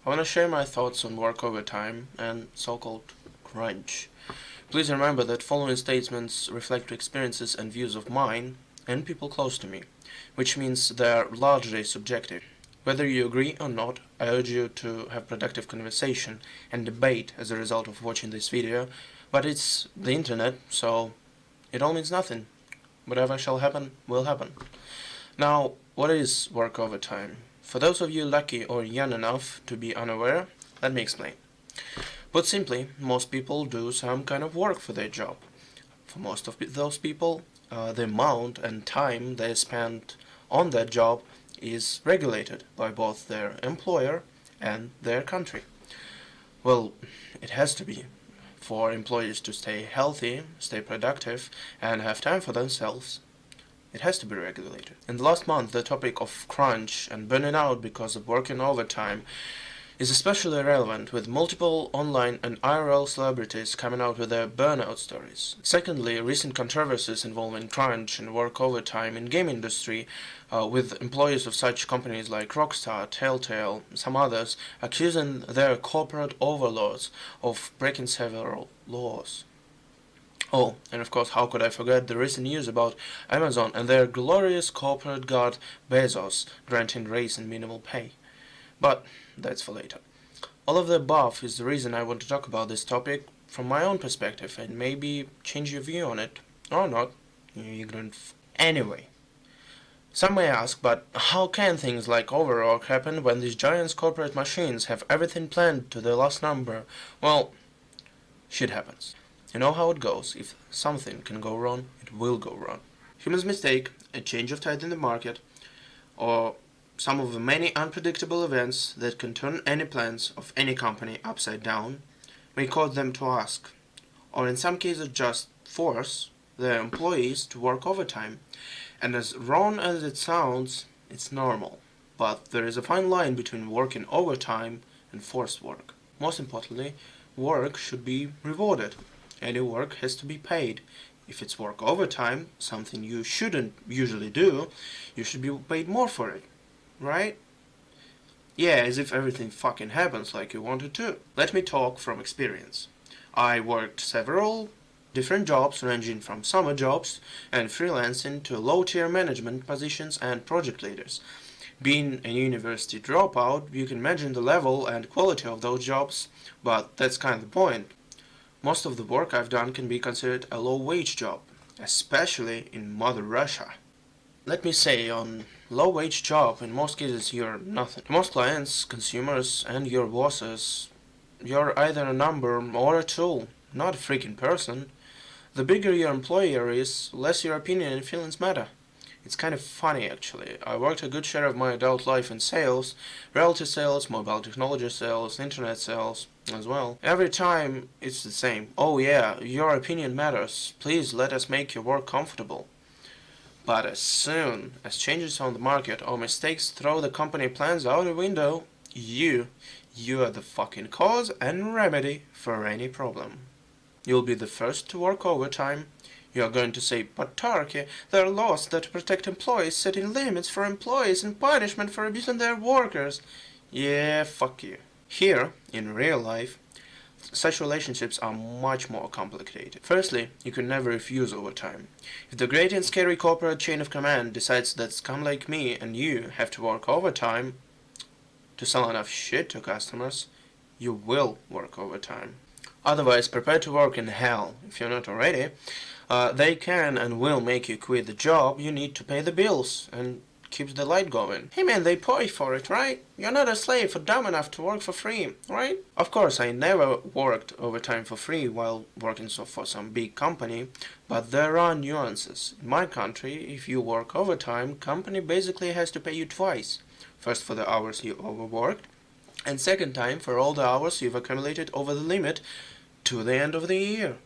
I want to share my thoughts on work overtime and so-called crunch. Please remember that following statements reflect experiences and views of mine and people close to me, which means they are largely subjective. Whether you agree or not, I urge you to have productive conversation and debate as a result of watching this video, but it's the internet, so it all means nothing. Whatever shall happen, will happen. Now, what is work overtime? For those of you lucky or young enough to be unaware, let me explain. Put simply, most people do some kind of work for their job. For most of those people, the amount and time they spend on that job is regulated by both their employer and their country. Well, it has to be for employees to stay healthy, stay productive, and have time for themselves. It has to be regulated. In the last month, the topic of crunch and burning out because of working overtime is especially relevant, with multiple online and IRL celebrities coming out with their burnout stories. Secondly, recent controversies involving crunch and work overtime in game industry, with employees of such companies like Rockstar, Telltale, and some others, accusing their corporate overlords of breaking several laws. Oh, and of course, how could I forget the recent news about Amazon and their glorious corporate god Bezos granting raise and minimal pay. But that's for later. All of the above is the reason I want to talk about this topic from my own perspective and maybe change your view on it, or not, you ignorant Anyway, some may ask, but how can things like overwork happen when these giant corporate machines have everything planned to the last number? Well, shit happens. You know how it goes. If something can go wrong, it will go wrong. Humans mistake, a change of tide in the market, or some of the many unpredictable events that can turn any plans of any company upside down, may cause them to ask, or in some cases just force, their employees to work overtime. And as wrong as it sounds, it's normal. But there is a fine line between working overtime and forced work. Most importantly, work should be rewarded. Any work has to be paid. If it's work overtime, something you shouldn't usually do, you should be paid more for it. Right? Yeah, as if everything fucking happens like you want it to. Let me talk from experience. I worked several different jobs ranging from summer jobs and freelancing to low-tier management positions and project leaders. Being a university dropout, you can imagine the level and quality of those jobs, but that's kind of the point. Most of the work I've done can be considered a low-wage job, especially in Mother Russia. Let me say, on low-wage job, in most cases you're nothing. To most clients, consumers, and your bosses, you're either a number or a tool, not a freaking person. The bigger your employer is, less your opinion and feelings matter. It's kind of funny, actually. I worked a good share of my adult life in sales, realty sales, mobile technology sales, internet sales as well. Every time it's the same. Oh yeah, your opinion matters. Please let us make your work comfortable. But as soon as changes on the market or mistakes throw the company plans out the window, you are the fucking cause and remedy for any problem. You'll be the first to work overtime. You are going to say, but Turkey, there are laws that protect employees, setting limits for employees and punishment for abusing their workers. Yeah, fuck you. Here, in real life, such relationships are much more complicated. Firstly, you can never refuse overtime. If the great and scary corporate chain of command decides that scum like me and you have to work overtime to sell enough shit to customers, you will work overtime. Otherwise, prepare to work in hell, if you're not already. They can and will make you quit the job you need to pay the bills and keeps the light going. Hey man, they pay for it, right? You're not a slave or dumb enough to work for free, right? Of course, I never worked overtime for free while working for some big company, but there are nuances. In my country, if you work overtime, company basically has to pay you twice. First for the hours you overworked, and second time for all the hours you've accumulated over the limit to the end of the year.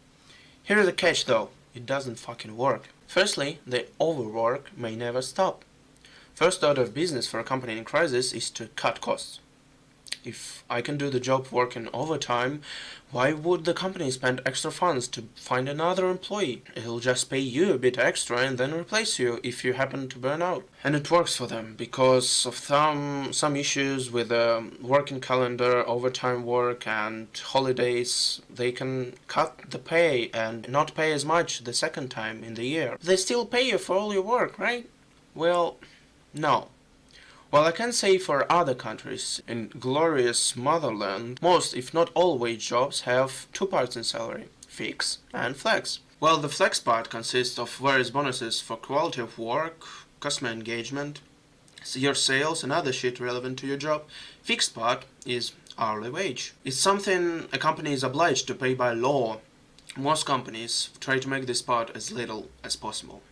Here's the catch though, it doesn't fucking work. Firstly, the overwork may never stop. First order of business for a company in crisis is to cut costs. If I can do the job working overtime, why would the company spend extra funds to find another employee? It'll just pay you a bit extra and then replace you if you happen to burn out. And it works for them because of some issues with the working calendar, overtime work and holidays. They can cut the pay and not pay as much the second time in the year. They still pay you for all your work, right? Well, no. Well, I can say for other countries in glorious motherland, most if not all wage jobs have two parts in salary, fix and flex. Well, the flex part consists of various bonuses for quality of work, customer engagement, your sales and other shit relevant to your job. Fixed part is hourly wage. It's something a company is obliged to pay by law. Most companies try to make this part as little as possible.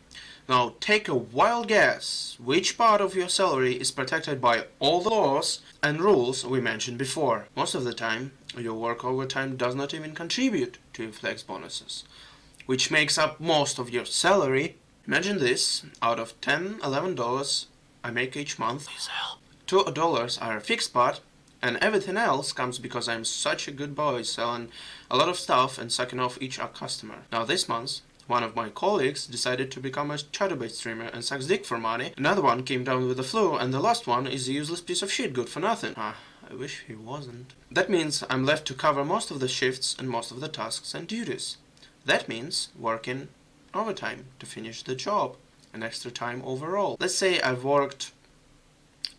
Now take a wild guess which part of your salary is protected by all the laws and rules we mentioned before. Most of the time, your work overtime does not even contribute to your flex bonuses, which makes up most of your salary. Imagine this, out of $10–11 I make each month, $2 are a fixed part, and everything else comes because I'm such a good boy selling a lot of stuff and sucking off each customer. Now this month, one of my colleagues decided to become a chatterbait streamer and sucks dick for money. Another one came down with the flu, and the last one is a useless piece of shit good for nothing. I wish he wasn't. That means I'm left to cover most of the shifts and most of the tasks and duties. That means working overtime to finish the job, and extra time overall. Let's say I've worked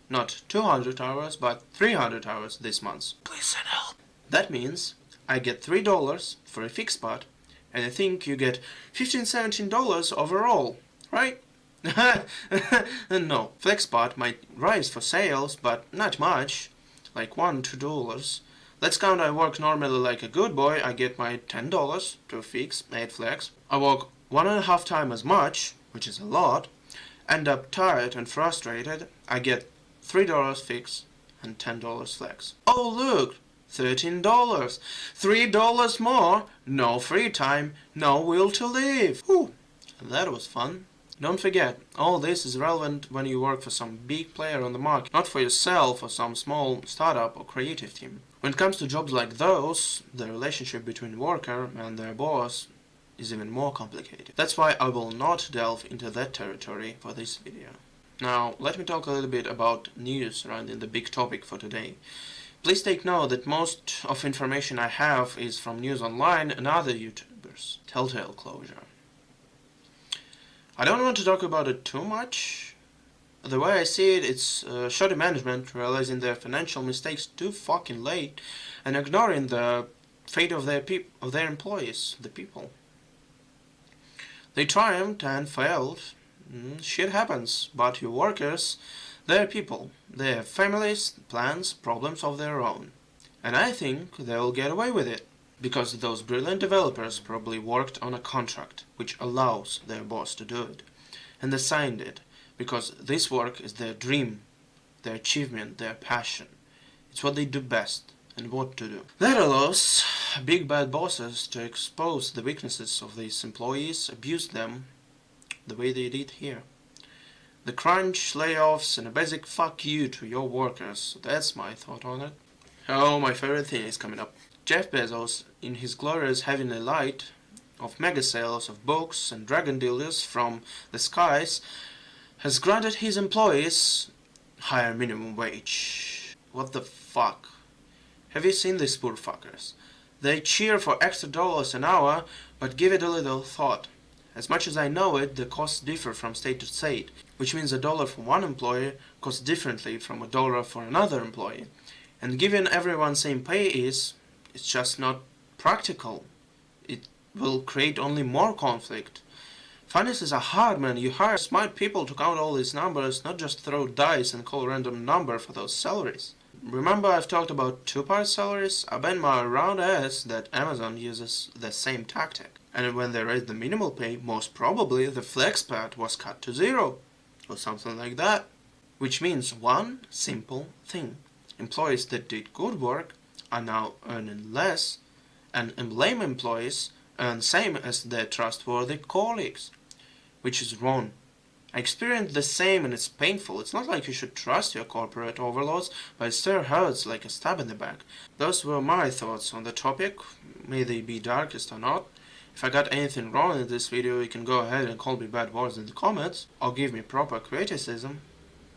not 200 hours, but 300 hours this month. Please send help. That means I get $3 for a fixed part, and I think you get $15–17 overall, right? No, flex part might rise for sales, but not much, like $1–2. Let's count I work normally like a good boy, I get my $10 to fix, 8 flex. I work 1.5 times as much, which is a lot, end up tired and frustrated, I get $3 fix and $10 flex. Oh look! $13. $3 more. No free time. No will to live. Whew. That was fun. Don't forget, all this is relevant when you work for some big player on the market, not for yourself or some small startup or creative team. When it comes to jobs like those, the relationship between worker and their boss is even more complicated. That's why I will not delve into that territory for this video. Now, let me talk a little bit about news surrounding the big topic for today. Please take note that most of information I have is from News Online and other YouTubers. Telltale closure. I don't want to talk about it too much. The way I see it, it's shoddy management realizing their financial mistakes too fucking late and ignoring the fate of their employees, the people. They triumphed and failed. Shit happens, but your workers, they're people. They have families, plans, problems of their own. And I think they'll get away with it. Because those brilliant developers probably worked on a contract which allows their boss to do it. And they signed it because this work is their dream, their achievement, their passion. It's what they do best and what to do. That allows big bad bosses to expose the weaknesses of these employees, abuse them the way they did here. The crunch, layoffs, and a basic fuck you to your workers. That's my thought on it. Oh, my favorite thing is coming up. Jeff Bezos, in his glorious heavenly light of mega sales of books and dragon dealers from the skies, has granted his employees higher minimum wage. What the fuck? Have you seen these poor fuckers? They cheer for extra dollars an hour, but give it a little thought. As much as I know it, the costs differ from state to state, which means $1 for one employee costs differently from $1 for another employee. And giving everyone same pay it's just not practical. It will create only more conflict. Finance is a hard, man. You hire smart people to count all these numbers, not just throw dice and call a random number for those salaries. Remember I've talked about two-part salaries? I bet my round ass that Amazon uses the same tactic. And when they raised the minimal pay, most probably the flex part was cut to 0. Or something like that. Which means one simple thing. Employees that did good work are now earning less, and lame employees earn same as their trustworthy colleagues. Which is wrong. I experienced the same and it's painful. It's not like you should trust your corporate overlords, but it still hurts like a stab in the back. Those were my thoughts on the topic, may they be darkest or not. If I got anything wrong in this video, you can go ahead and call me bad words in the comments, or give me proper criticism.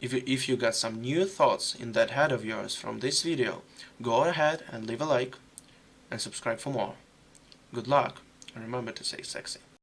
If you got some new thoughts in that head of yours from this video, go ahead and leave a like and subscribe for more. Good luck, and remember to stay sexy.